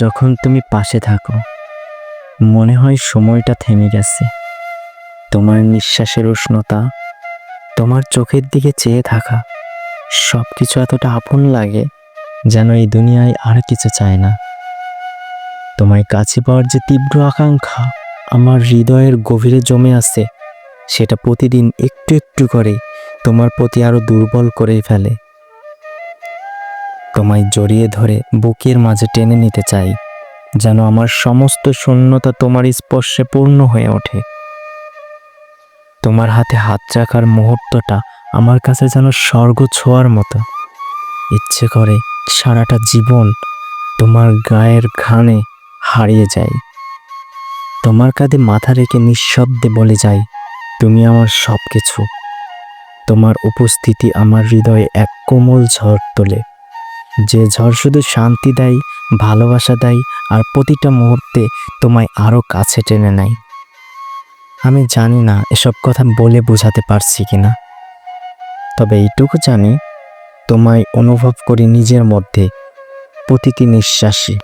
যখন তুমি পাশে থাকো মনে হয় সময়টা থেমে গেছে। তোমার নিঃশ্বাসের উষ্ণতা, তোমার চোখের দিকে চেয়ে থাকা, সব কিছু এতটা আপন লাগে যেন এই দুনিয়ায় আর কিছু চায় না। তোমায় কাছে পাওয়ার যে তীব্র আকাঙ্ক্ষা আমার হৃদয়ের গভীরে জমে আছে, সেটা প্রতিদিন একটু একটু করে তোমার প্রতি আরো দুর্বল করেই ফেলে। তোমায় জড়িয়ে ধরে বুকের মাঝে টেনে নিতে চাই, যেন আমার সমস্ত শূন্যতা তোমার স্পর্শে পূর্ণ হয়ে ওঠে। তোমার হাতে হাত রাখার মুহূর্তটা আমার কাছে যেন স্বর্গ ছোঁয়ার মতো। ইচ্ছে করে সারাটা জীবন তোমার গায়ের ঘানে হারিয়ে যাই। তোমার কাঁধে মাথা রেখে নিঃশব্দে বলে যাই, তুমি আমার সব কিছু। তোমার উপস্থিতি আমার হৃদয়ে এক কোমল ঝড় তোলে, যে ঝড় শুধু শান্তি দেয়, ভালোবাসা দেয়, আর প্রতিটা মুহূর্তে তোমায় আরও কাছে টেনে নেয়। আমি জানি না এসব কথা বলে বোঝাতে পারছি কিনা, তবে এইটুকু জানি তোমায় অনুভব করি নিজের মধ্যে, প্রতিটি নিঃশ্বাসে।